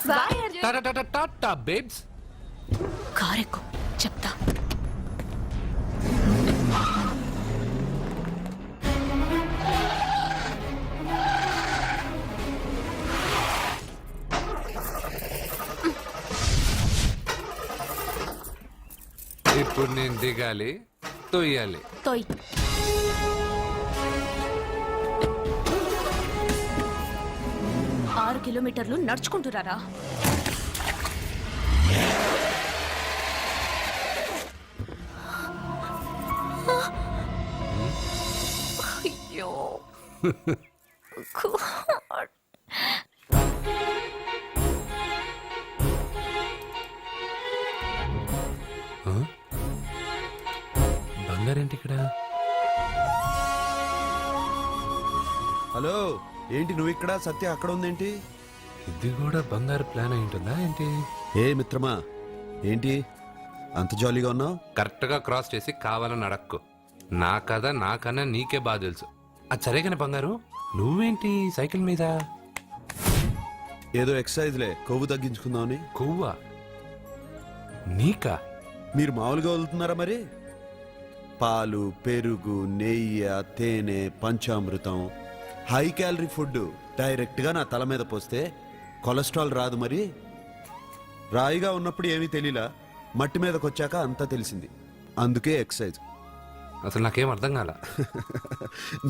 Tata babes. కారెక్కు చెప్తా. ఇప్పుడు నేను దిగాలి, తొయ్యాలి. తోయ్. 6 కిలోమీటర్లు నడుచుకుంటురారా? అయ్యో బంగారేంటి ఇక్కడ? హలో, ఏంటి నువ్వు ఇక్కడ, సత్య అక్కడ ఉందేంటి? ఇది కూడా బంగారు ప్లాన్ అయి ఉంటుందా ఏంటి? ఏ మిత్రమా, ఏంటి అంత జాలీగా ఉన్నావు? కరెక్ట్ గా క్రాస్ చేసి కావాలని అడక్కు. నా కథ నాకన్నా నీకే బాగా తెలుసు. అది సరేగానే బంగారు, నువ్వేంటి సైకిల్ మీద? ఏదో ఎక్సర్సైజ్లే, కొవ్వు తగ్గించుకుందామని. కొవ్వా? నీకా? మీరు మామూలుగా వదులుతున్నారా మరి? పాలు, పెరుగు, నెయ్యి, తేనె, panchamrutham, high calorie food direct గా నా తల మీద పోస్తే కొలెస్ట్రాల్ రాదు మరి. రాయిగా ఉన్నప్పుడు ఏమీ తెలియలా, మట్టి మీదకి వచ్చాక అంతా తెలిసింది. అందుకే ఎక్సర్సైజ్. అసలు నాకేం అర్థం కాల.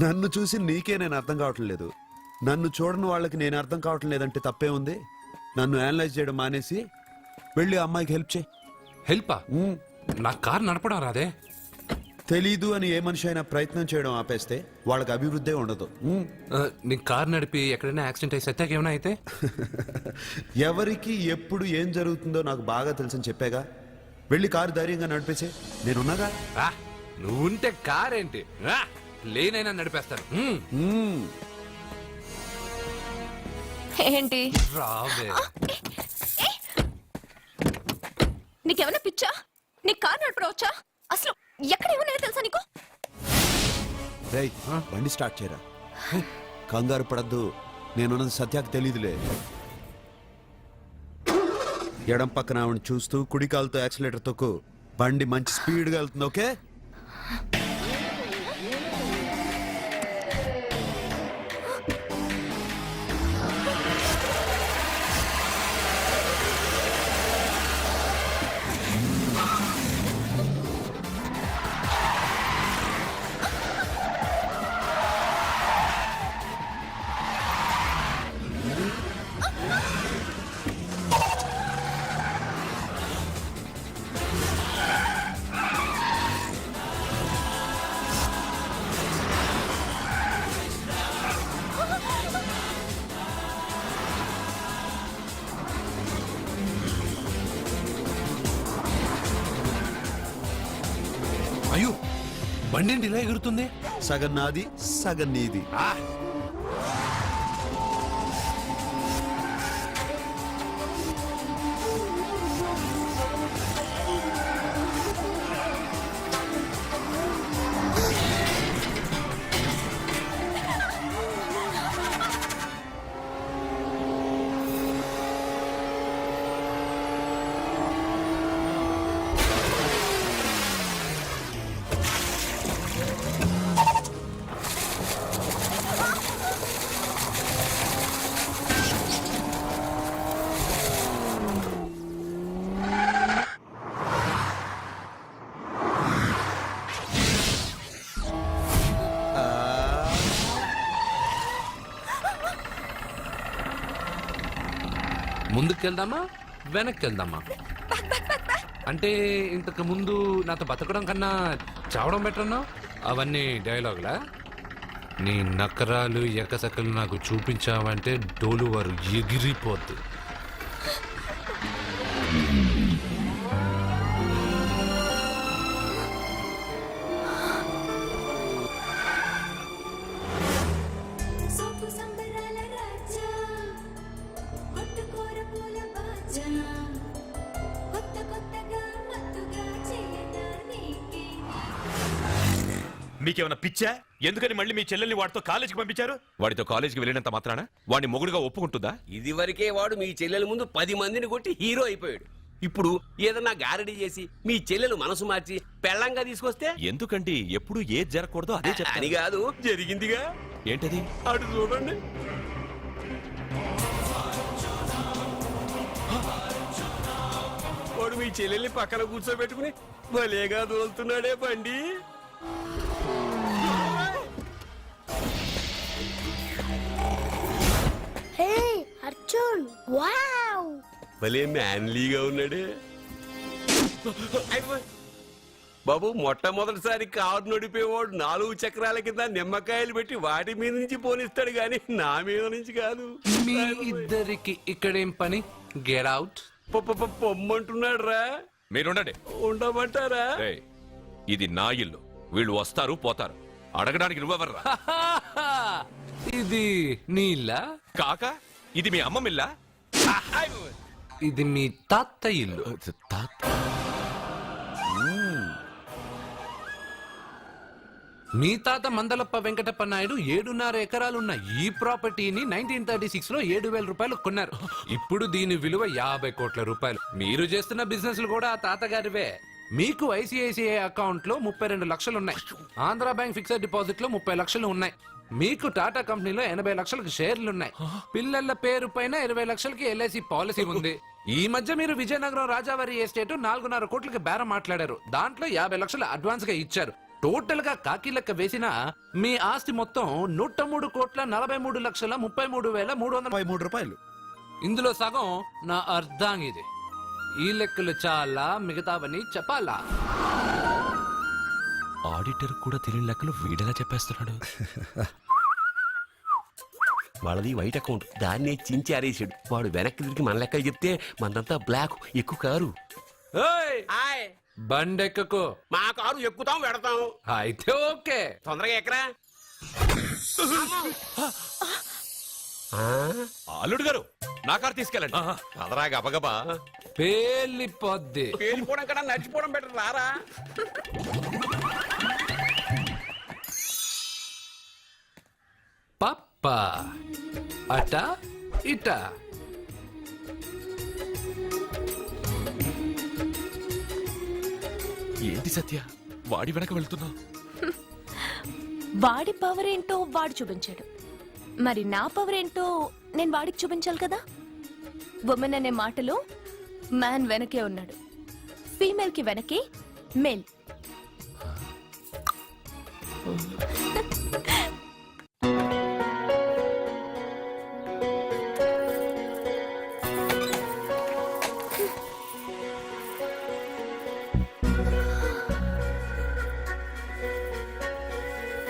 నన్ను చూసి నీకే నేను అర్థం కావట్లేదు. నన్ను చూడని వాళ్ళకి నేను అర్థం కావటం లేదంటే తప్పే ఉంది. నన్ను అనలైజ్ చేయడం మానేసి వెళ్ళి అమ్మాయికి హెల్ప్ చేయి. హెల్పా? నా కార్ నడపడం రాదే. తెలీదు అని ఏ మనిషి అయినా ప్రయత్నం చేయడం ఆపేస్తే వాళ్ళకి అభివృద్ధి ఉండదు. నీ కార్ నడిపి ఎక్కడైనా యాక్సిడెంట్ అయి సత్యాకి ఏమైనా అయితే? ఎవరికి ఎప్పుడు ఏం జరుగుతుందో నాకు బాగా తెలుసని చెప్పాగా. వెళ్ళి కారు ధైర్యంగా నడిపేసే, నేనున్నాగా. నువ్వుంటే కార్ ఏంటి, లేనైనా నడిపేస్తాను. ఏంటి రావే. నీకేమైనా పిచ్చా? నీ కార్ నడపడవచ్చా? అసలు ఎక్కడ ఏమన్నా తెలుసా నీకు? రేయ్, బండి స్టార్ట్ చేయరా. కంగారు పడద్దు, నేనున్నది సత్యాకి తెలీదులే. ఎడం పక్కన ఆవిడ చూస్తూ కుడి కాలుతో యాక్సిలేటర్ తొక్కు. బండి మంచి స్పీడ్గా వెళ్తుంది. ఓకే? అయ్యో, బండి ఏంటి ఇలా ఎగురుతుంది? సగం నాది, సగం నీది. ముందుకెళ్దామా వెనక్కి వెళ్దామా? అంటే ఇంతకు ముందు నాతో బతకడం కన్నా చావడం బెటర్ అన్నావు. అవన్నీ డైలాగులా? నీ నకరాలు ఎకసకలు నాకు చూపించావంటే డోలు వారు ఎగిరిపోద్ది. మీకేమైనా పిచ్చా? ఎందుకని మళ్ళీ మీ చెల్లెల్ని వాడితో కాలేజీకి పంపించారు? వాడితో కాలేజీకి వెళ్ళినంత మాత్రాన వాడిని మొగుడుగా ఒప్పుకుంటుందా? ఇదివరకే వాడు మీ చెల్లెల ముందు 10 మందిని కొట్టి హీరో అయిపోయాడు. ఇప్పుడు ఏదన్నా గారడీ చేసి మీ చెల్లెలు మనసు మార్చి పెళ్ళంగా తీసుకొస్తే ఎందుకండి ఎప్పుడు ఏది జరగకూడదో అదే అని చెప్తాను. కాదు, జరిగిందిగా. ఏంటది? అటు చూడండి. వాడు మీ చెల్లెల్ని పక్కన కూర్చోబెట్టుకుని భలేగా దోలుతున్నాడే బండి. హే అర్జున్, వావ్! భలే మ్యాన్లీగా ఉన్నాడే. అయిపోయి. బాబు, మొట్టమొదటిసారి కారు నడిపేవాడు 4 చక్రాల కింద నిమ్మకాయలు పెట్టి వాటి మీద నుంచి పోనిస్తాడు గాని నా మీద నుంచి కాదు. మీ ఇద్దరికి ఇక్కడేం పని? Get out. పొమ్మంటున్నాడు రా. మీరుండండి. ఉండమంటారా? ఏయ్, ఇది నా ఇల్లు. వీళ్ళు వస్తారు పోతారు. అడగడానికి నువ్వెవర్రా? ఇది నీళ్ళ, కాక ఇది మీ అమ్మమిల్లా? ఇది మీ తాత ఇల్లు. మీ తాత మందలప్ప వెంకటప్ప నాయుడు 7.5 ఎకరాలున్న ఈ ప్రాపర్టీని 1936 లో 7,000 రూపాయలు కొన్నారు. ఇప్పుడు దీని విలువ 50 కోట్ల రూపాయలు. మీరు చేస్తున్న బిజినెస్లు కూడా ఆ తాతగారివే. మీకు ఐసిఐసిఐ అకౌంట్ లో 32 లక్షలు ఉన్నాయి. ఆంధ్ర బ్యాంక్ ఫిక్స్డ్ డిపాజిట్ లో 30 లక్షలు ఉన్నాయి. మీకు టాటా కంపెనీలో 80 లక్షలకు షేర్లు ఉన్నాయి. పిల్లల పేరు పైన 20 లక్షలకి ఎల్ఐసి పాలసీ ఉంది. ఈ మధ్య మీరు విజయనగరం రాజావారి ఎస్టేట్ 4.5 కోట్లకి బేరం మాట్లాడారు. దాంట్లో 50 లక్షలు అడ్వాన్స్ గా ఇచ్చారు. టోటల్ గా కాకి లెక్క వేసిన మీ ఆస్తి మొత్తం 103,43,33,333 రూపాయలు. ఇందులో సగం నా అర్ధాంగిది. ఈ లెక్కలు చాలా, మిగతావని చెప్పాలా? ఆడిటర్ కూడా తెలియని లెక్కలు వీడెలా చెప్పేస్తున్నాడు? వాళ్ళది వైట్ అకౌంట్, దాన్నే చించి ఆరేసాడు. వాడు వెనక్కి తిరిగి మన లెక్కలు చెప్తే మనదంతా బ్లాక్. ఎక్కువ కారు. ఏయ్! బండెక్కకు. మా కారు ఎక్కుతాం పెడతాం. అయితే ఓకే. తొందరగా ఎక్కరా. అల్లుడు గారు, నా కారు తీసుకెళ్ళండి. పదరా గబగబా. పేలిపోద్ది. పేలిపోవడం కన్నా నడిచిపోవడం బెటర్. రారా. పప్ప అట ఇట. ఏంటి సత్య, వాడి వెనక వెళ్తున్నా? వాడి పవర్ ఏంటో వాడు చూపించాడు. మరి నా పవర్ ఏంటో నేను వాడికి చూపించాలి కదా. ఉమెన్ అనే మాటలో మ్యాన్ వెనకే ఉన్నాడు. ఫీమేల్ కి వెనకే మేల్.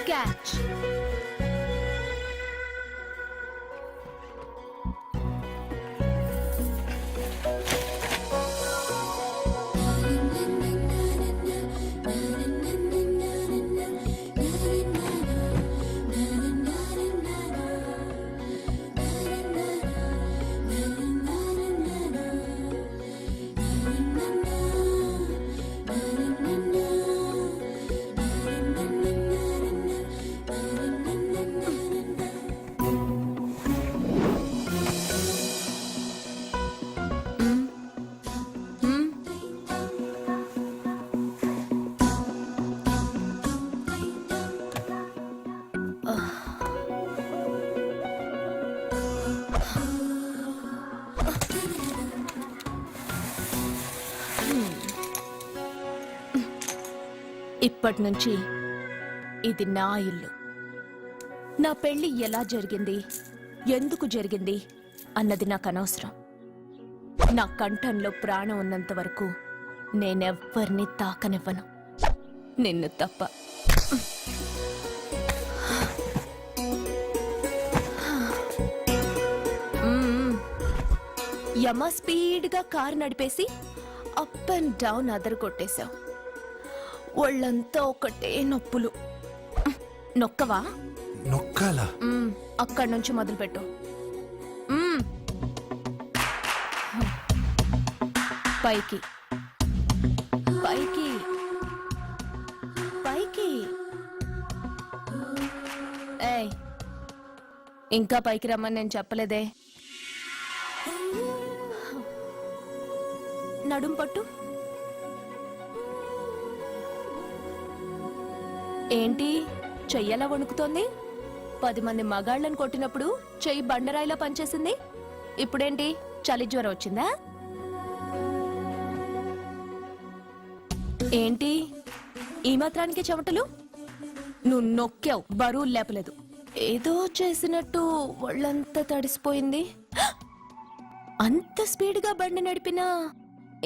క్యాచ్. ఇప్పటి నుంచి ఇది నా ఇల్లు. నా పెళ్లి ఎలా జరిగింది, ఎందుకు జరిగింది అన్నది నాకు అనవసరం. నా కంఠంలో ప్రాణం ఉన్నంత వరకు నేనెవ్వరిని తాకనివ్వను, నిన్ను తప్ప. యమ స్పీడ్గా కారు నడిపేసి అప్ అండ్ డౌన్ అదరు కొట్టేశావు. ఒళ్ళంతా ఒకటే నొప్పులు. నొక్కవా? నొక్కాలా? అక్కడి నుంచి మొదలుపెట్టు. పైకి పైకి పైకి ఇంకా పైకి రమ్మని నేను చెప్పలేదే. నడుం పట్టు. ఏంటి చెయ్యలా వణుకుతోంది? 10 మంది మగాళ్ళని కొట్టినప్పుడు చెయ్యి బండరాయిలా పనిచేసింది. ఇప్పుడేంటి చలి జ్వరం వచ్చిందా? ఏంటి ఈ మాత్రానికి చెమటలు? నువ్వు నొక్కావు, బరువు లేపలేదు. ఏదో చేసినట్టు ఒళ్ళంతా తడిసిపోయింది. అంత స్పీడ్గా బండి నడిపినా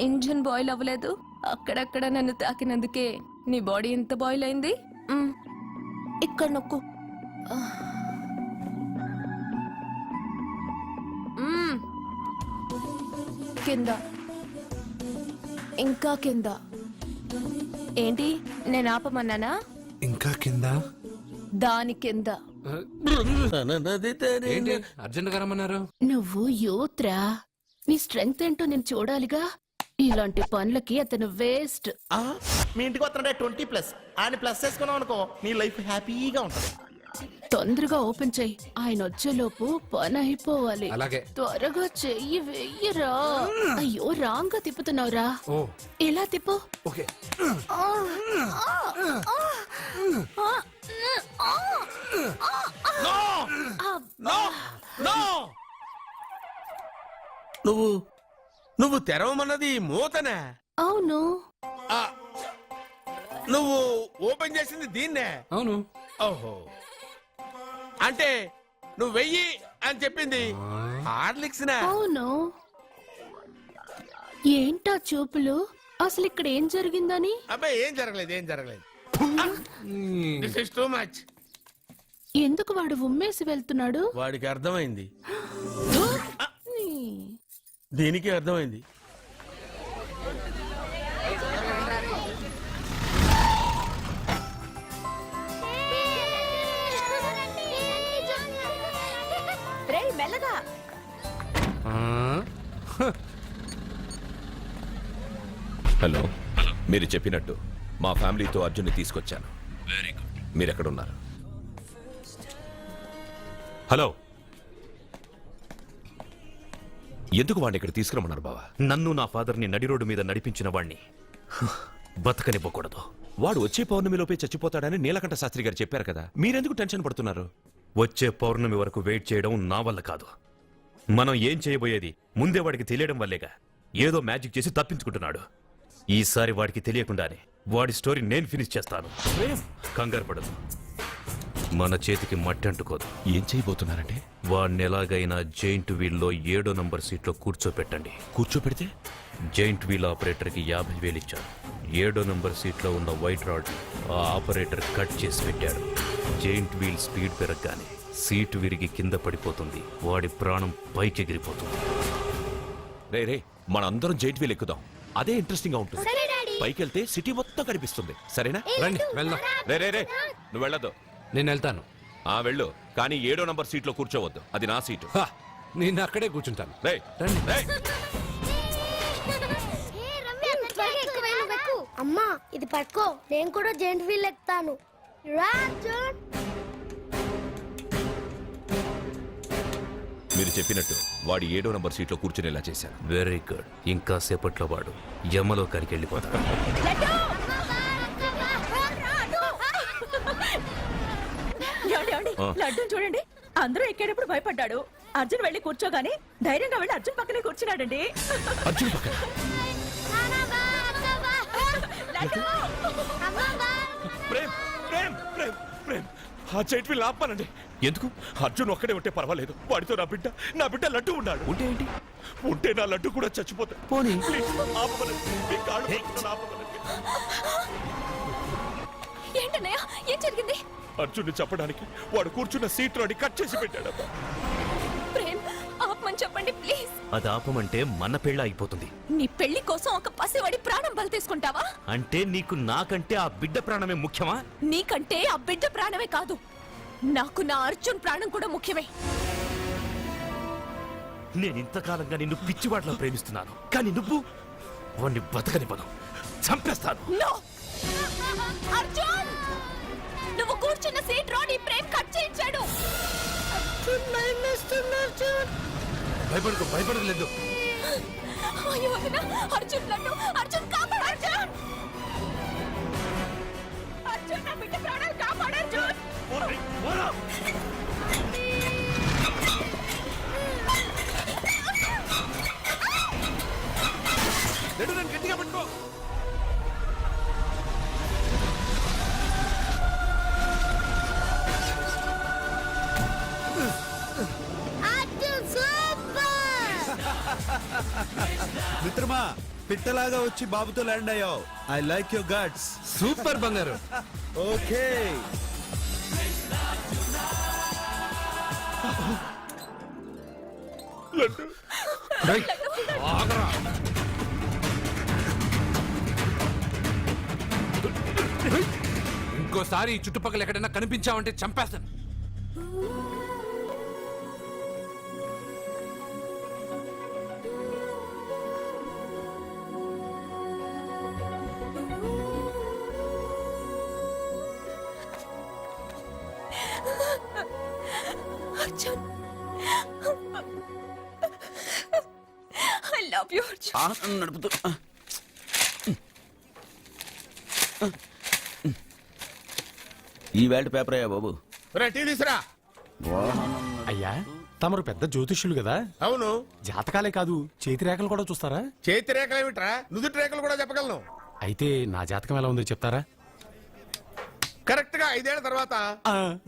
ఇంజిన్ బాయిల్ అవ్వలేదు. అక్కడక్కడ నన్ను తాకినందుకే నీ బాడీ ఎంత బాయిల్ అయింది. ఇక్కడ నొక్కు. కింద, ఇంకా కింద. ఏంటి నేను ఆపమన్నానా? ఇంకా కింద. దాని కింద. ఏంటి అర్జెంట్ గా రమ్మన్నారు? నువ్వు యూత్రా, నీ స్ట్రెంగ్త్ ఏంటో నేను చూడాలిగా. ఇలాంటి పనులకి అతను వేస్ట్. మీ ఇంటికి వస్తున్నాడే 20+ ఆయన ప్లస్ చేసుకున్నావు అనుకో, నీ లైఫ్ హ్యాపీగా ఉంటుంది. తొందరగా ఓపెన్ చెయ్యి, ఆయన వచ్చేలోపు పని అయిపోవాలి. అలాగే. త్వరగా చెయ్యి వెయ్యరా. అయ్యో రాంగ్ గా తిప్పుతున్నావురా. ఓ ఎలా తిప్పు. ఓకే. నువ్వు తెరవమన్నది మూతనే. అవును. నువ్వు ఓపెన్ చేసింది దీన్నే. అవును. ఓహో, అంటే నువ్వు వెయ్యి అని చెప్పింది హార్లిక్స్ నా? అవును. ఏంటా చూపులు? అసలు ఇక్కడ ఏం జరిగిందని? అబ్బాయి ఏం జరగలేదు. This is too much. ఎందుకు వాడు ఉమ్మేసి వెళ్తున్నాడు? వాడికి అర్థమైంది, దీనికి అర్థమైంది. మెల్లగా. హలో, మీరు చెప్పినట్టు మా ఫ్యామిలీతో అర్జున్ని తీసుకొచ్చాను. Very good. మీరు ఎక్కడున్నారు? హలో, ఎందుకు వాడిని ఇక్కడ తీసుకురమ్మన్నారు బావా? నన్ను నా ఫాదర్ని నడి రోడ్డు మీద నడిపించిన వాణ్ణి బతకనివ్వకూడదు. వాడు వచ్చే పౌర్ణమిలోపే చచ్చిపోతాడని నీలకంఠ శాస్త్రి గారు చెప్పారు కదా, మీరెందుకు టెన్షన్ పడుతున్నారు? వచ్చే పౌర్ణమి వరకు వెయిట్ చేయడం నా వల్ల కాదు. మనం ఏం చేయబోయేది ముందే వాడికి తెలియడం వల్లేగా. ఏదో మ్యాజిక్ చేసి తప్పించుకుంటున్నాడు. ఈసారి వాడికి తెలియకుండానే వాడి స్టోరీ నేను ఫినిష్ చేస్తాను. కంగారు పడదు, మన చేతికి మట్టి అంటుకోదు. ఏం చేయబోతున్నారంటే? వాడిని ఎలాగైనా జైంట్ వీల్లో 7వ నంబర్ సీట్లో కూర్చోపెట్టండి. కూర్చోపెడితే జైంట్ వీల్ ఆపరేటర్కి 50,000 ఇచ్చాను. 7వ నంబర్ సీట్లో ఉన్న వైట్ రాడ్ ఆ ఆపరేటర్ కట్ చేసి పెట్టాడు. జైంట్ వీల్ స్పీడ్ పెరగగానే సీటు విరిగి కింద పడిపోతుంది. వాడి ప్రాణం పైకి ఎగిరిపోతుంది. రే మనందరం జైంట్ వీల్ ఎక్కుదాం, అదే ఇంట్రెస్టింగ్ గా ఉంటుంది. పైకి వెళ్తే సిటీ మొత్తం కనిపిస్తుంది. సరేనా? రండి వెళ్దాం. రే నువ్వు వెళ్ళదు. నేను వెళ్తాను. వెళ్ళు, కానీ 7వ నంబర్ సీట్లో కూర్చోవద్దు, అది నా సీటు. నేను అక్కడే కూర్చుంటాను. రేయ్, రండి. రేయ్. అమ్మా ఇది పట్టుకో, నేను కూడా జెంట్ వీల్ ఎక్కుతాను. రా అర్జున్. మీరు చెప్పినట్టు వాడి 7వ నంబర్ సీట్లో కూర్చునేలా చేశాను. Very good. ఇంకా సేపట్లో వాడు యమలోకానికి వెళ్ళిపోతాడు. లడ్డు చూడండి, అందరూ ఎక్కేటప్పుడు భయపడ్డాడు. అర్జున్ వెళ్ళి కూర్చోగానే ధైర్యంగా వెళ్ళి అర్జున్ పక్కనే కూర్చున్నాడండి. అర్జున్ పక్కన ప్రేమ్ ప్రేమ్ ప్రేమ్ ప్రేమ్ ఆ జైంట్ వీల్ ఆపమనండి. ఎందుకు? అర్జున్ ఒక్కడే ఉంటే పర్వాలేదు, వాడితో నా బిడ్డ లడ్డు ఉన్నాడు. ఉంటే ఏంటి? ఉంటే నా లడ్డు కూడా చచ్చిపోతా. పోనీ ఏంటన్నయ్య ఏం జరిగింది? అర్జున్ చెప్పడానికి వాడు కూర్చున్న సీట్ లోని కట్ చేసి పెట్టాడు. ప్రేమ్ ఆపమని చెప్పండి ప్లీజ్. అది ఆపమంటే మన పెళ్ళ అయిపోతుంది. నీ పెళ్లి కోసం ఒక పసివాడి ప్రాణం బలి తీసుకుంటావా? అంటే నీకు నాకంటే ఆ బిడ్డ ప్రాణమే ముఖ్యమా? నీకంటే ఆ బిడ్డ ప్రాణమే కాదు, నాకు నా అర్జున్ ప్రాణం కూడా ముఖ్యమే. నేను ఇంతకాలంగా నిన్ను పిచ్చివాడిలో ప్రేమిస్తున్నాను, కానీ నువ్వు వాణ్ణి బతకనివ్వను, చంపేస్తాను. నో అర్జున్, నువ్వు కూర్చున్న సీట్ రోడ్ ఈ ప్రేమ్ కట్ చేయించాడు. భయపడకు భయపడలేదు. అయ్యో వదిన, అర్జున్ లడ్డు, అర్జున్ కాపాడు అర్జున్. అర్జున్ నా బిడ్డ ప్రాణాలు కాపాడు అర్జున్. గట్టిగా పట్టుకో. అర్జున్ సూపర్. మిత్రమా, పిట్టలాగా వచ్చి బాబుతో ల్యాండ్ అయ్యావు. I like your guts. Super బంగారు. ఓకే. డేయ్, ఆగరా. ఇంకోసారి ఈ చుట్టుపక్కల ఎక్కడైనా కనిపించావంటే చంపేస్తాను. Arjun, I love you Arjun. నడుపుతూ ఈ వేల్ట్ పేపర్ అయ్యా బాబు. టీ తీసురా. అయ్యా తమరు పెద్ద జ్యోతిష్యులు కదా, అవును. జాతకాలే కాదు చేతి రేఖలు కూడా చూస్తారా? చేతి రేఖలు ఏమిట్రా, నుదుటి రేఖలు కూడా చెప్పగలను. అయితే నా జాతకం ఎలా ఉందో చెప్తారా? కరెక్ట్ గా 5 ఏళ్ల తర్వాత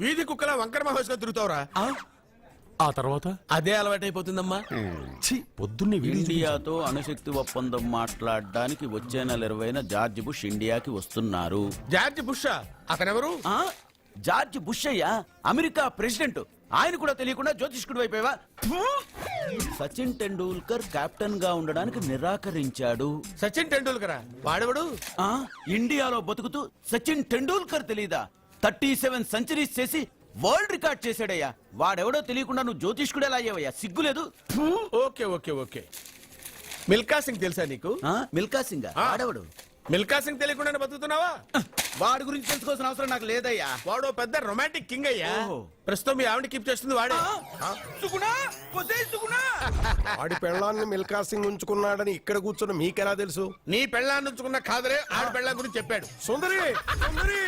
వీధి కుక్కల వంకర మహోత్సవం తిరుగుతావురా. ఆ తర్వాత అదే అలవాటైపోతుందమ్మా. ఛీ, పొద్దున్నే వీడియో ఇండియాతో అణుశక్తి ఒప్పందం మాట్లాడడానికి వచ్చే నెల 20న జార్జ్ బుష్ ఇండియాకి వస్తున్నారు. జార్జ్ బుషా? అతనెవరు? జార్జ్ బుష్ అయ్యా, అమెరికా ప్రెసిడెంట్. ఆయన కూడా తెలియకుండా జ్యోతిష్కుడు వైపోయావా? సచిన్ టెండూల్కర్ కెప్టెన్ గా ఉండడానికి నిరాకరించాడు. సచిన్ టెండూల్కరా? వాడెవడు? ఇండియాలో బతుకుతూ సచిన్ టెండూల్కర్ తెలీదా? 37 సెంచరీస్ చేసి వరల్డ్ రికార్డ్ చేశాడయ్యా. వాడెవడో తెలియకుండా నువ్వు జ్యోతిష్కుడు ఎలా అయ్యావయ్యా? సిగ్గులేదు. Okay okay okay. Milkha Singh తెలుసా నీకు? మిల్కా సింగ్ వాడెవడు? మిల్కా సింగ్ తెలియకుండా బతుకుతున్నావా? వాడి గురించి తెలుసుకోవాల్సిన అవసరం నాకు లేదయ్యా. వాడు పెద్ద రొమాంటిక్ కింగ్ అయ్యా. ఓహో. ప్రస్తుతం మీ ఆవిడ కీప్ చేస్తుంది వాడే. వాడి పెళ్ళాన్ని మిల్కా సింగ్ ఉంచుకున్నాడని ఇక్కడ కూర్చున్న మీకెలా తెలుసు? నీ పెళ్ళాన్ని ఉంచుకున్న కాదరే ఆడి పెళ్ళాం గురించి చెప్పాడు. సుందరి, సుందరి.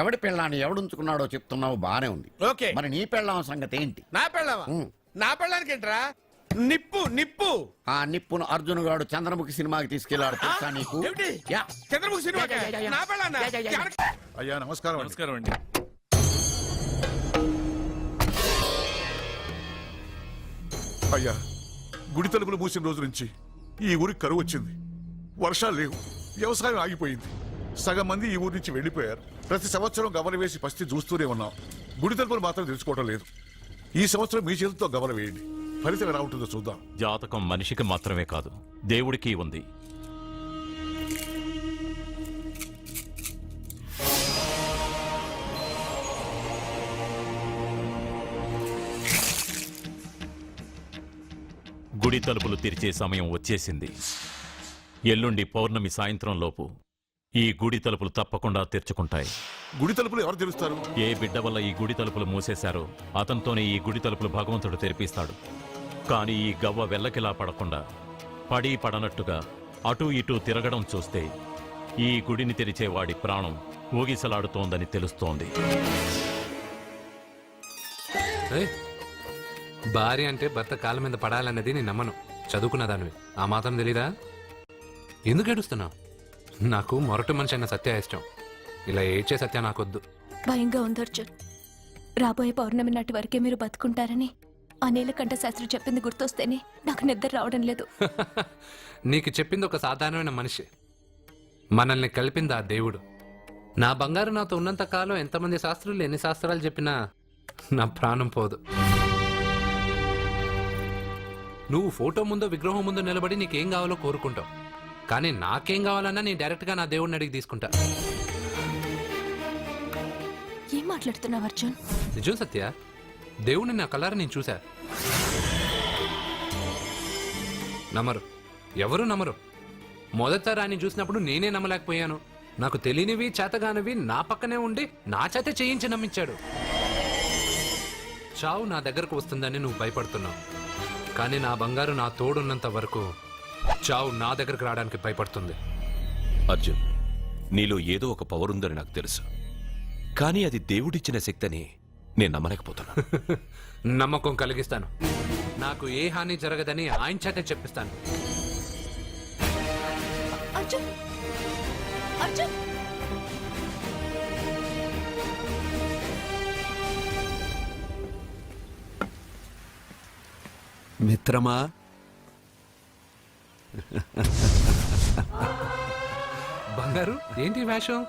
ఎవడి పెళ్ళాన్ని ఎవడుంచుకున్నాడో చెప్తున్నావు, బానే ఉంది. ఓకే, మరి నీ పెళ్ళాం సంగతి ఏంటి? నా పెళ్ళావా? నా పెళ్ళానికి ఏంట్రా? నిప్పు నిప్పు. ఆ నిప్పును అర్జున్ గాడు చంద్రముఖి సినిమాకి తీసుకెళ్లాడు, తెలుసా నీకు? ఏమిటి? యా. చంద్రముఖి సినిమా నా పెళ్ళాన్నా? అయ్యా నమస్కారం. నమస్కారం అండి. అయ్యా, గుడి తలుపులు మూసిన రోజు నుంచి ఈ ఊరికి కరువు వచ్చింది. వర్షాలు లేవు, వ్యవసాయం ఆగిపోయింది. సగం మంది ఈ ఊరి నుంచి వెళ్లిపోయారు. ప్రతి సంవత్సరం గవల వేసి పరిస్థితి చూస్తూనే ఉన్నాం. గుడి తలుపులు మాత్రం తెలుసుకోవడం లేదు. ఈ సంవత్సరం మీ చేతితో గవల వేయండి, ఫలితం ఎలా ఉంటుందో చూద్దాం. జాతకం మనిషికి మాత్రమే కాదు, దేవుడికి ఉంది. గుడి తలుపులు తెరిచే సమయం వచ్చేసింది. ఎల్లుండి పౌర్ణమి సాయంత్రం లోపు ఈ గుడి తలుపులు తప్పకుండా తెరుచుకుంటాయి. గుడి తలుపులు ఎవరు తెలుస్తారు? ఏ బిడ్డ వల్ల ఈ గుడి తలుపులు మూసేశారో అతనితోనే ఈ గుడి తలుపులు భగవంతుడు తెరిపిస్తాడు. కానీ ఈ గవ్వ వెల్లకిలా పడకుండా పడి పడనట్టుగా అటూ ఇటూ తిరగడం చూస్తే ఈ గుడిని తెరిచే వాడి ప్రాణం ఊగిసలాడుతోందని తెలుస్తోంది. ఏయ్, భార్య అంటే భర్త కాళ్ళ మీద పడాలన్నది నేను నమ్మను. చదువుకున్న దానివి, ఆ మాత్రం తెలీదా? ఎందుకు ఏడుస్తున్నావు? నాకు మొరటి మనిషి అయిన సత్య ఇష్టం. ఇలా ఏడ్చే సత్య నాకొద్దు. భయంగా ఉంది అర్జున్. రాబోయే పౌర్ణమి నాటి వరకే మీరు బతుకుంటారని ఆ నీలకంఠ శాస్త్రి చెప్పింది గుర్తొస్తేనే నాకు నిద్ర రావడం లేదు. నీకు చెప్పింది ఒక సాధారణమైన మనిషి, మనల్ని కలిపింది ఆ దేవుడు. నా బంగారు నాతో ఉన్నంత కాలం ఎంతమంది శాస్త్రులు ఎన్ని శాస్త్రాలు చెప్పినా నా ప్రాణం పోదు. నువ్వు ఫోటో ముందో విగ్రహం ముందో నిలబడి నీకేం కావాలో కోరుకుంటావు, కానీ నాకేం కావాలన్నా నేను డైరెక్ట్గా నా దేవుడిని అడిగి తీసుకుంటా. ఏం మాట్లాడుతున్నావు అర్జున్? నిజం సత్య, దేవుడిని నా కళ్ళారా నేను చూశా. నమ్మరు, ఎవరు నమ్మరు. మొదటిసారి ఆయన చూసినప్పుడు నేనే నమ్మలేకపోయాను. నాకు తెలియనివి చేతగానివి నా పక్కనే ఉండి నా చేత చేయించి నమ్మించాడు. చావు నా దగ్గరకు వస్తుందని నువ్వు భయపడుతున్నావు, కానీ నా బంగారు నా తోడున్నంత వరకు చావు నా దగ్గరకు రావడానికి భయపడుతుంది. అర్జున్, నీలో ఏదో ఒక పవర్ ఉందని నాకు తెలుసు, కానీ అది దేవుడిచ్చిన శక్తి అని నేను నమ్మలేకపోతున్నా. నమ్మకం కలిగిస్తాను. నాకు ఏ హాని జరగదని ఆయన చేతే చెప్పిస్తాను. అర్జున్ అర్జున్ మిత్రమా, బంగారు ఏంటి ఈ వేషం?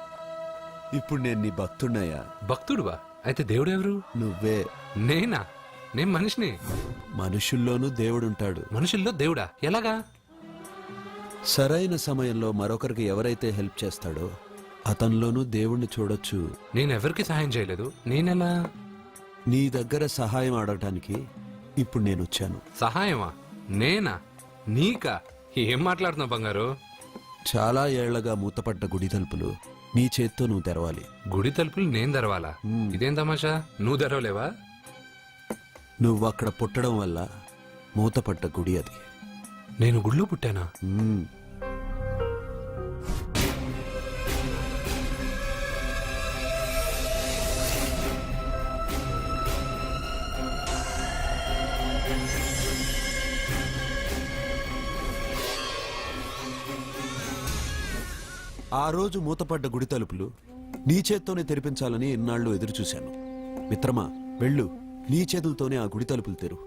ఇప్పుడు నేను నీ భక్తున్నయ్యా. భక్తుడువా? అయితే దేవుడు ఎవరు? నువ్వే. నేనా? నేను మనిషిని. మనుషుల్లోనూ దేవుడుంటాడు. మనుషుల్లో దేవుడా? ఎలాగా? సరైన సమయంలో మరొకరికి ఎవరైతే హెల్ప్ చేస్తాడో అతనిలోనూ దేవుణ్ణి చూడొచ్చు. నేనెవరికి సహాయం చేయలేదు. నేనెలా? నీ దగ్గర సహాయం అడగటానికి ఇప్పుడు నేను వచ్చాను. సహాయమా? నేనా? నీకా? ఏం మాట్లాడుతున్నావు బంగారు? చాలా ఏళ్లగా మూతపడ్డ గుడి తలుపులు నీ చేత్తో నువ్వు తెరవాలి. గుడి తలుపులు నేను తెరవాలా? ఇదేం తమాషా? నువ్వు తెరవలేవా? నువ్వు అక్కడ పుట్టడం వల్ల మూతపడ్డ గుడి అది. నేను గుళ్ళో పుట్టానా? మ్మ్. ఆ రోజు మూతపడ్డ గుడి తలుపులు నీ చేత్తోనే తెరిపించాలని ఇన్నాళ్ళు ఎదురు చూశాను. మిత్రమా, వెళ్ళు, నీ చేతులతోనే ఆ గుడి తలుపులు తెరు.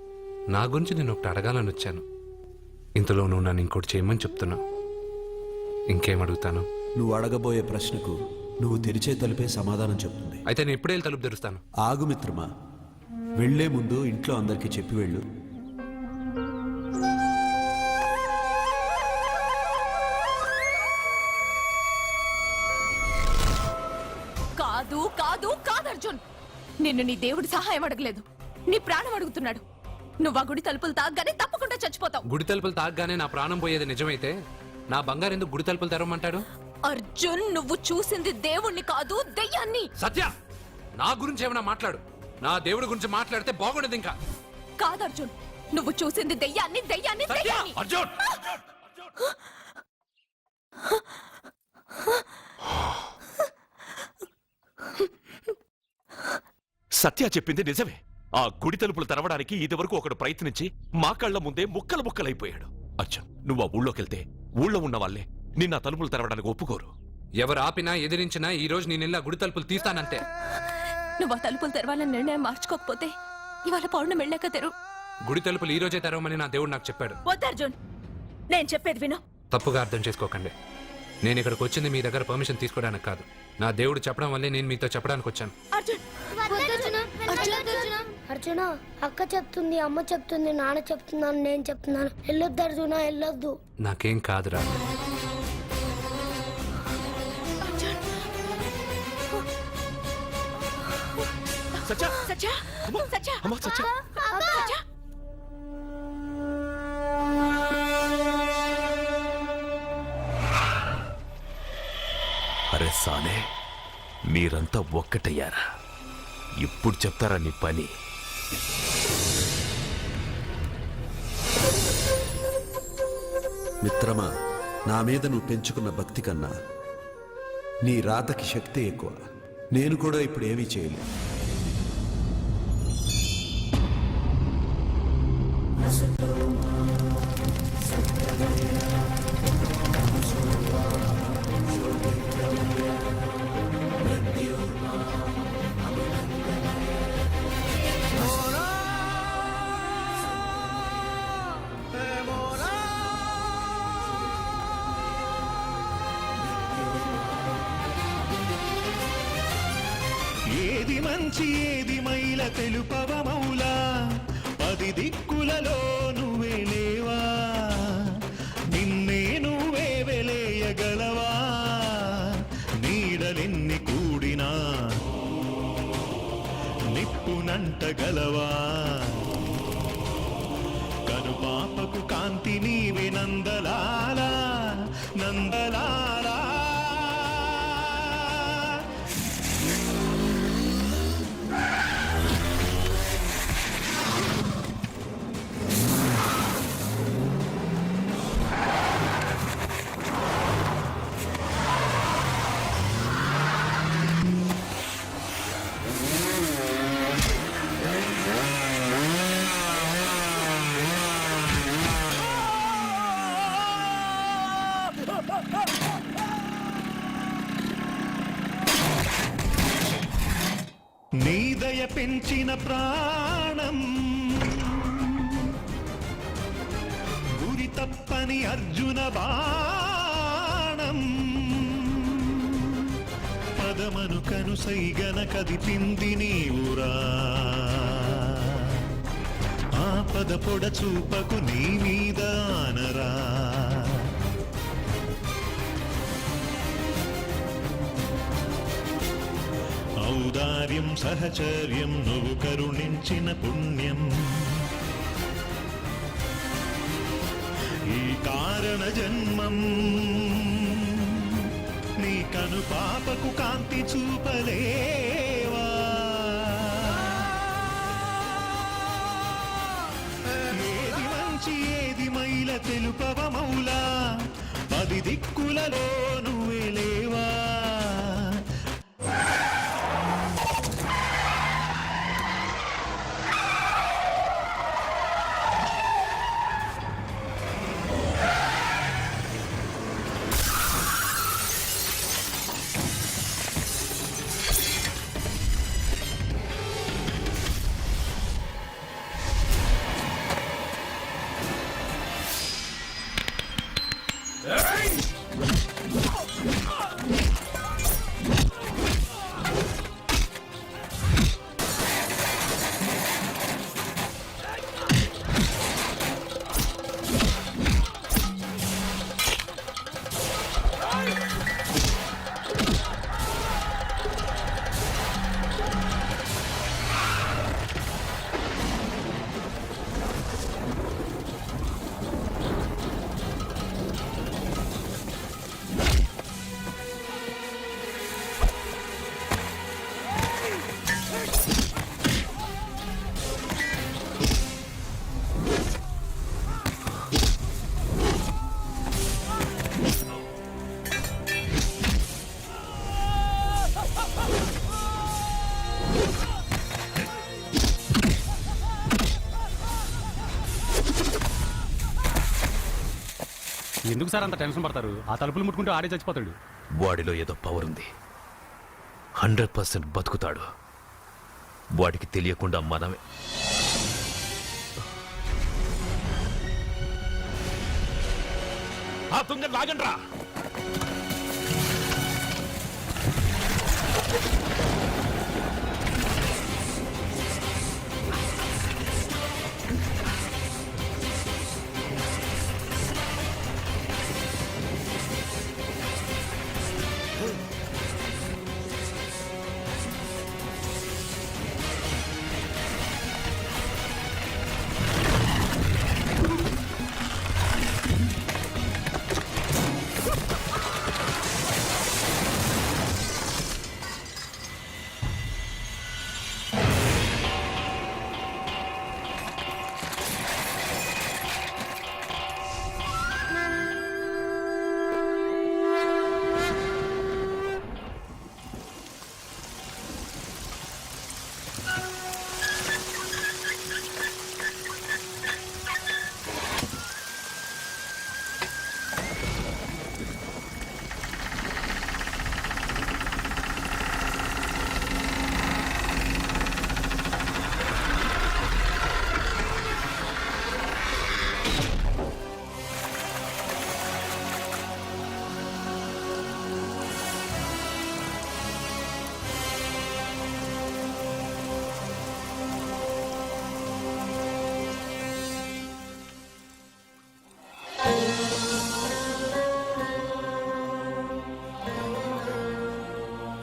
నా గురించి నేను ఒకటి అడగాలని వచ్చాను. ఇంతలో నువ్వు నన్ను ఇంకోటి చేయమని చెప్తున్నావు. ఇంకేం అడుగుతాను? నువ్వు అడగబోయే ప్రశ్నకు నువ్వు తెరిచే తలుపే సమాధానం చెప్తుంది. అయితే నేను ఎప్పుడే తలుపు తెరుస్తాను. ఆగు మిత్రమా, వెళ్లే ముందు ఇంట్లో అందరికీ చెప్పి వెళ్ళు. కాదు కాదు కాదు అర్జున్, నిన్ను నీ దేవుడి సహాయం అడగలేదు, నీ ప్రాణం అడుగుతున్నాడు. నువ్వు ఆ గుడి తలుపులు తాగ్గానే తప్పకుండా చచ్చిపోతావు. గుడి తలుపులు తాగ్గానే నా ప్రాణం పోయేది నిజమైతే నా బంగారు ఎందుకు గుడి తలుపులు తెరవమంటాడు? అర్జున్, నువ్వు చూసింది దేవుణ్ణి కాదు, దెయ్యాన్ని. సత్య, నా గురించి ఏమైనా మాట్లాడు. నా దేవుడి గురించి మాట్లాడితే బాగుండదు. ఇంకా కాదు అర్జున్, నువ్వు చూసింది దెయ్యాన్ని, దెయ్యాన్ని, దెయ్యాన్ని. అర్జున్! సత్య చెప్పింది నిజమే. ఆ గుడి తలుపులు తెరవడానికి ఇదివరకు ఒకడు ప్రయత్నించి మా కళ్ళ ముందే ముక్కలు ముక్కలైపోయాడు. అర్జున్, నువ్వు ఆ ఊళ్ళోకెళ్తే ఊళ్ళో ఉన్న వాళ్ళే నిన్న తలుపులు తెరవడానికి ఒప్పుకోరు. ఎవరు ఆపినా ఎదిరించినా ఈ రోజు నేను గుడి తలుపులు తీస్తానంతే. నువ్వు ఆ తలుపులు తెరవాలని నిర్ణయం మార్చుకోకపోతే ఇవాళ పౌర్ణమి వెళ్ళాక తెరు. గుడి తలుపులు ఈ రోజే తెరవమని నా దేవుడు నాకు చెప్పాడు. వద్దు అర్జున్, నేను చెప్పేది విను. తప్పుగా అర్థం చేసుకోకండి. నేను ఇక్కడికి వచ్చింది మీ దగ్గర పర్మిషన్ తీసుకోవడానికి కాదు. నా దేవుడు చెప్పడం వల్లే నేను మీతో చెప్పడానికి వచ్చాను. అర్జున్, అర్జున, అక్క చెప్తుంది, అమ్మ చెప్తుంది, నాన్న చెప్తున్నాను, నేను చెప్తున్నాను. వెళ్ళొద్దు అర్జున, వెళ్ళొద్దు. నాకేం కాదురా. సత్య, సత్య, సత్య, అమ్మా, సత్య. సత్య. అరే సాలే, మీరంతా ఒక్కటయ్యారా? ఇప్పుడు చెప్తారా నీ పని? మిత్రమా, నా మీద నువ్వు పెంచుకున్న భక్తి కన్నా నీ రాతకి శక్తి ఎక్కువ. నేను కూడా ఇప్పుడు ఏమీ చేయలేదు. ఏది మంచి ఏది మైల తెలుపవ మౌలా, 10 దిక్కులలో నువ్వే లేవా, నిన్నే నువ్వే వెలేయగలవా, నీడలెన్ని కూడినా నిప్పునంటగలవా, కనుపాపకు కాంతి నీవే నందలాలా, నందలాలా. పెంచిన ప్రాణం గురి తప్పని అర్జున బాణం పదమను కనుసైగన కదిపింది నీవురా ఆపద పొడ చూపకు నీ మీద ఆనరా ఔదార్యం సహచర్యం నువ్వు కరుణించిన పుణ్యం ఈ కారణ జన్మం నీ కను పాపకు కాంతి చూపలేవా ఏది మంచి ఏది మైల తెలుపవ మౌలా 10 దిక్కులలో నువ్వే లేవా ఎందుకు సార్ అంత టెన్షన్ పడతారు? ఆ తలుపులు ముట్టుకుంటూ ఆడే చచ్చిపోతాడు. వాడిలో ఏదో పవర్ ఉంది. 100% బతుకుతాడు. వాడికి తెలియకుండా మనమే. ఆ తుంగ లాగండ్రా.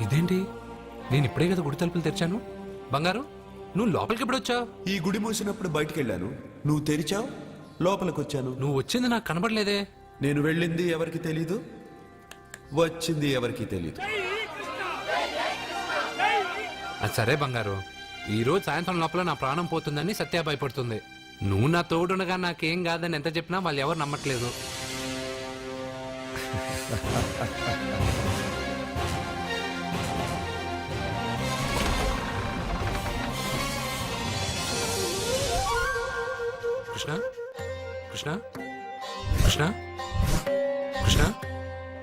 ఇదేంటి? నేను ఇప్పుడే కదా గుడి తలుపులు తెరిచాను. బంగారు, నువ్వు లోపలికి ఎప్పుడు వచ్చావు? ఈ గుడి మూసినప్పుడు బయటికి వెళ్ళాను, నువ్వు తెరిచావు, లోపలికి వచ్చాను. నువ్వు వచ్చింది నాకు కనబడలేదే. నేను వెళ్ళింది ఎవరికి తెలీదు, వచ్చింది ఎవరికి తెలీదు. అది సరే బంగారు, ఈ రోజు సాయంత్రం లోపల నా ప్రాణం పోతుందని సత్య భయపడుతుంది. నువ్వు నా తోడునగా నాకేం కాదని ఎంత చెప్పినా వాళ్ళు ఎవరు నమ్మట్లేదు. కృష్ణ కృష్ణ కృష్ణ కృష్ణ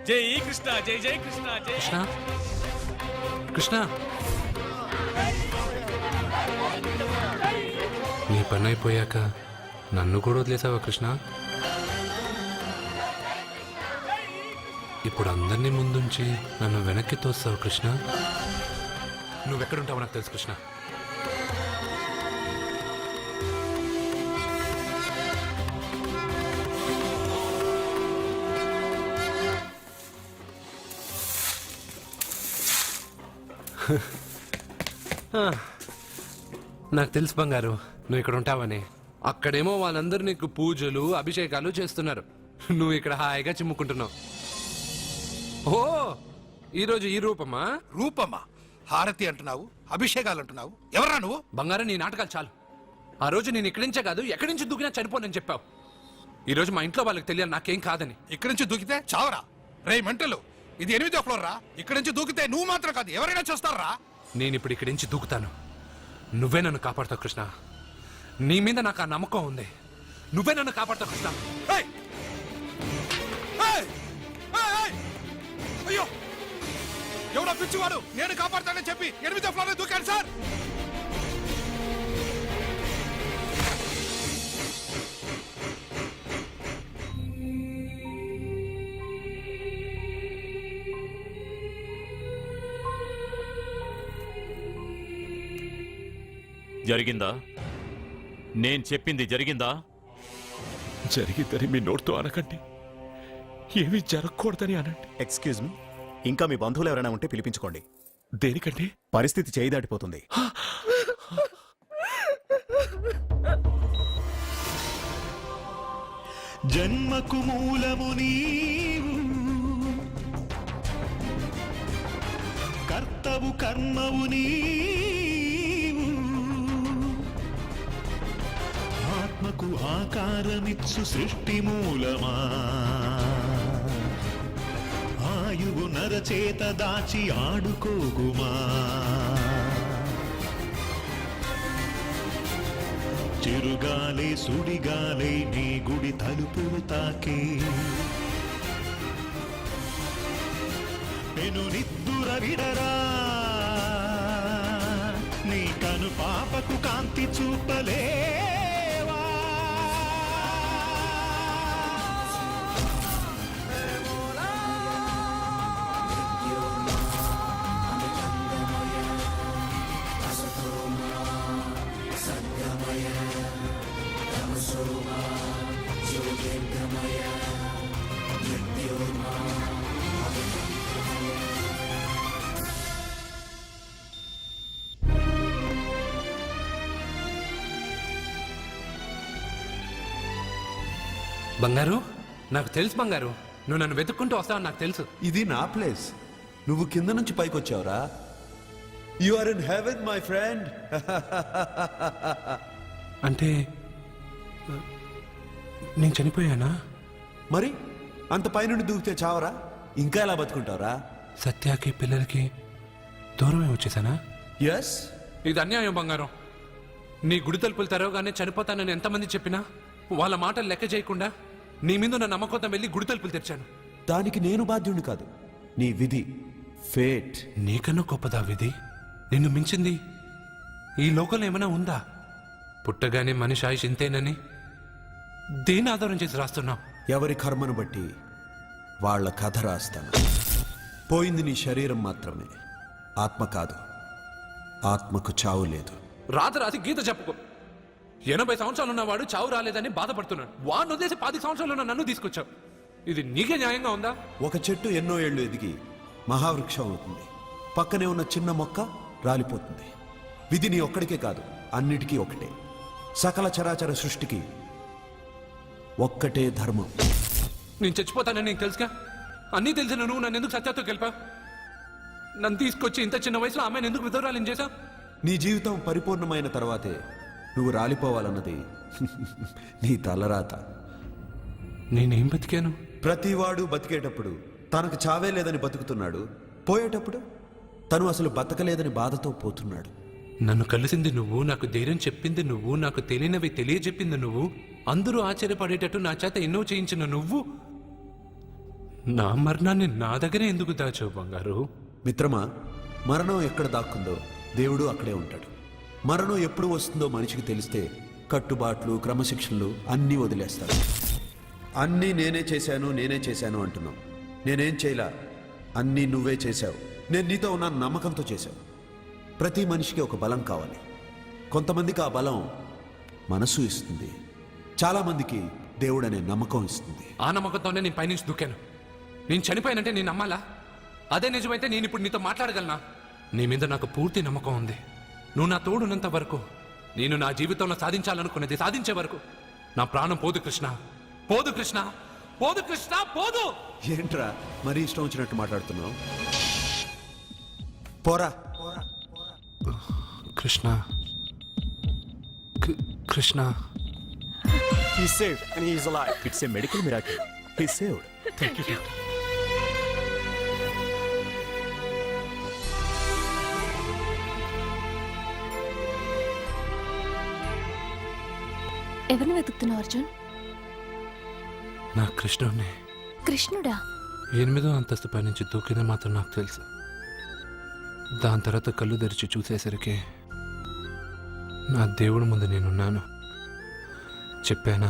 జై కృష్ణ, జై జై కృష్ణ, జై కృష్ణ కృష్ణ పని అయిపోయాక నన్ను కూడా వదిలేసావా కృష్ణ? ఇప్పుడు అందరినీ ముందుంచి నన్ను వెనక్కి తోస్తావు కృష్ణ. నువ్వెక్కడుంటావో నాకు తెలుసు కృష్ణ. నాకు తెలుసు బంగారు నువ్వు ఇక్కడ ఉంటావని. అక్కడేమో వాళ్ళందరూ నీకు పూజలు అభిషేకాలు చేస్తున్నారు, నువ్వు ఇక్కడ హాయిగా చిమ్ముకుంటున్నావు. ఓ ఈరోజు ఈ రూపమా? రూపమా? హారతి అంటున్నావు, అభిషేకాలు అంటున్నావు. ఎవరా నువ్వు? బంగారం నీ నాటకాలు చాలు. ఆ రోజు నేను ఇక్కడి నుంచే కాదు ఎక్కడి నుంచి దూకినా చనిపోనని చెప్పావు. ఈ రోజు మా ఇంట్లో వాళ్ళకి తెలియాలి నాకేం కాదని. ఇక్కడి నుంచి దూకితే చావరా? రే మెంటలు, ఇది 8వ ఫ్లోర్ రా. ఇక్కడి నుంచి దూకితే నువ్వు మాత్రం కాదు ఎవరైనా చూస్తారా? నేను ఇప్పుడు ఇక్కడి నుంచి దూకుతాను, నువ్వే నన్ను కాపాడతావు కృష్ణ. నీ మీద నాకు ఆ నమ్మకం ఉంది, నువ్వే నన్ను కాపాడతావు కృష్ణ. ఏయ్! ఏయ్! ఏయ్! ఏయ్! అయ్యో, ఎవడో పిచ్చివాడు నేను కాపాడతానని చెప్పి 8వ ఫ్లోర్ దూకాడు సార్. జరిగిందా? నేను చెప్పింది జరిగిందా? జరిగిందని మీ నోటితో అనకండి, ఏమీ జరగకూడదని అనండి. ఎక్స్క్యూజ్ మీ, ఇంకా మీ బంధువులు ఎవరైనా ఉంటే పిలిపించుకోండి. దేనికండి? పరిస్థితి చేయి దాటిపోతుంది. జన్మకు మూలము నీవు, కర్తవు కర్మవు నీవు, ఆత్మకు ఆకారమిచ్చు సృష్టి మూలమా, ఆయువు నరచేత దాచి ఆడుకోకుమా, చిరుగాలే సుడిగాలే నీ గుడి తలుపులు తాకే, పెను నిద్దుర విడరా, నీ కను పాపకు కాంతి చూపలేవా, బంగారు నాకు తెలుసు బంగారు, నువ్వు నన్ను వెతుక్కుంటూ వస్తావని నాకు తెలుసు. ఇది నా ప్లేస్, నువ్వు కింద నుంచి పైకి వచ్చావురా. You are in heaven my friend. అంటే నేను చనిపోయానా? మరి అంత పైనుండి దూకితే చావరా? ఇంకా ఎలా బతుకుంటావురా? సత్యాకి పిల్లలకి దూరమే వచ్చేసానా? ఎస్. ఇది అన్యాయం బంగారం. నీ గుడి తలుపులు తెరవగానే చనిపోతానని ఎంతమంది చెప్పినా వాళ్ళ మాటలు లెక్క చేయకుండా నీ మీద నా నమ్మకంతో వెళ్ళి గుడి తలుపులు తెరిచాను. దానికి నేను బాధ్యుడిని కాదు, నీ విధి, ఫేట్. నీకన్నా గొప్పదా విధి? నిన్ను మించింది ఈ లోకంలో ఏమైనా ఉందా? పుట్టగానే మనిషి ఆయుష్ ఇంతేనని దేని ఆధారం చేసి రాస్తున్నావు? ఎవరి కర్మను బట్టి వాళ్ళ కథ రాస్తాను. పోయింది నీ శరీరం మాత్రమే, ఆత్మ కాదు. ఆత్మకు చావు లేదు. రాతి గీత చెప్పుకో. 80 సంవత్సరాలు ఉన్నవాడు చావు రాలేదని బాధపడుతున్నాడు. వాడిని వదిలేసి 10 సంవత్సరాలు ఉన్న నన్ను తీసుకొచ్చావు. ఇది నీకే న్యాయంగా ఉందా? ఒక చెట్టు ఎన్నో ఏళ్ళు ఎదిగి మహావృక్షం అవుతుంది, పక్కనే ఉన్న చిన్న మొక్క రాలిపోతుంది. విధి నీ ఒక్కడికే కాదు, అన్నిటికీ ఒకటే. సకల చరాచర సృష్టికి ఒక్కటే ధర్మం. నేను చచ్చిపోతానని నీకు తెలుసుగా. అన్నీ తెలిసిన నువ్వు నన్ను ఎందుకు సత్యాతో గెలిపావు? నన్ను తీసుకొచ్చి ఇంత చిన్న వయసులో ఆమెను ఎందుకు విధవరాలని చేశావు? నీ జీవితం పరిపూర్ణమైన తర్వాతే నువ్వు రాలిపోవాలన్నది నీ తలరాత. నేనేం బతికాను? ప్రతివాడు బతికేటప్పుడు తనకు చావే లేదని బతుకుతున్నాడు, పోయేటప్పుడు తను అసలు బతకలేదని బాధతో పోతున్నాడు. నన్ను కలిసింది నువ్వు, నాకు ధైర్యం చెప్పింది నువ్వు, నాకు తెలియనివి తెలియజెప్పింది నువ్వు, అందరూ ఆశ్చర్యపడేటట్టు నా చేత ఎన్నో చేయించిన నువ్వు, నా మరణాన్ని నా దగ్గరే ఎందుకు దాచావు బంగారు? మిత్రమా, మరణం ఎక్కడ దాక్కుందో దేవుడు అక్కడే ఉంటాడు. మరణం ఎప్పుడు వస్తుందో మనిషికి తెలిస్తే కట్టుబాట్లు క్రమశిక్షణలు అన్నీ వదిలేస్తాను. అన్నీ నేనే చేశాను అంటున్నావు. నేనేం చేయలా, అన్నీ నువ్వే చేశావు. నేను నీతో ఉన్న నమ్మకంతో చేశావు. ప్రతి మనిషికి ఒక బలం కావాలి. కొంతమందికి ఆ బలం మనసు ఇస్తుంది, చాలామందికి దేవుడు అనే నమ్మకం ఇస్తుంది. ఆ నమ్మకంతోనే నేను పైనుంచి దూకాను. నేను చనిపోయానంటే నేను నమ్మాలా? అదే నిజమైతే నేను ఇప్పుడు నీతో మాట్లాడగలనా? నీ మీద నాకు పూర్తి నమ్మకం ఉంది. నువ్వు నా తోడున్నంత వరకు, నేను నా జీవితంలో సాధించాలనుకున్నది సాధించే వరకు నా ప్రాణం పోదు కృష్ణ. పోదు కృష్ణ, పోదు కృష్ణ, పోదు. ఏంట్రా మరీ ఇష్టం వచ్చినట్టు మాట్లాడుతున్నావు? పోరా. Krishna, Krishna. He's saved and he's alive. It's a medical miracle. He's saved. Thank you. ఎవరిని వెతుకుతున్నావు అర్జున్? నా కృష్ణుడిని. కృష్ణుడా? 8వ అంతస్తు పై నుంచి దూకింది మాత్రం నాకు తెలుసు. దాని తర్వాత కళ్ళు తెరిచి చూసేసరికి నా దేవుడి ముందు నేనున్నాను. చెప్పానా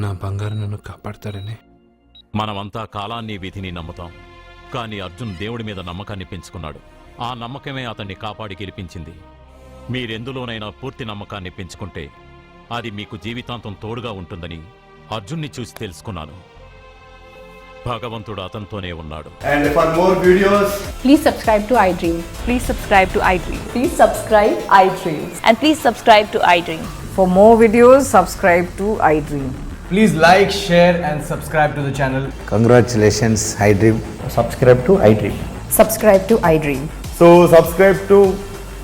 నా బంగారు నన్ను కాపాడతాడని? మనమంతా కాలాన్ని విధిని నమ్ముతాం, కానీ అర్జున్ దేవుడి మీద నమ్మకాన్ని పెంచుకున్నాడు. ఆ నమ్మకమే అతన్ని కాపాడి గెలిపించింది. మీరెందులోనైనా పూర్తి నమ్మకాన్ని పెంచుకుంటే అది మీకు జీవితాంతం తోడుగా ఉంటుందని అర్జున్ని చూసి తెలుసుకున్నాను. భగవంతుడు అతనితోనే ఉన్నాడు. And for more videos, Please subscribe to iDream. Please subscribe to iDream. Please subscribe iDream. And please subscribe to iDream. For more videos, subscribe to iDream. please like, share and subscribe to the channel. Congratulations iDream. Subscribe to iDream. Subscribe to iDream. So subscribe to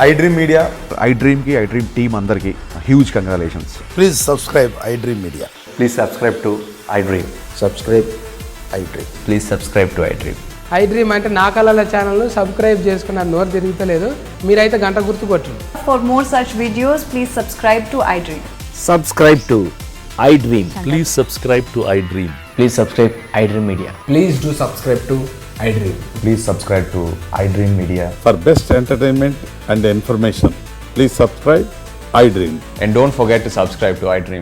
iDream Media. iDream కి iDream team అందరికి huge congratulations. Please subscribe iDream media. Please subscribe to iDream. Subscribe iDream. Please subscribe to iDream. iDream అంటే నా కళల channel subscribe చేసుకున్న నోరు తిరుగుతలేదు. మీరైతే గంట గుర్తు కొట్టండి. For more such videos, please subscribe to iDream. Subscribe to iDream. Please subscribe to iDream. Please subscribe iDream media. Please do subscribe to iDream. Please subscribe to iDream media. For best entertainment and information, please subscribe iDream. And don't forget to subscribe to iDream.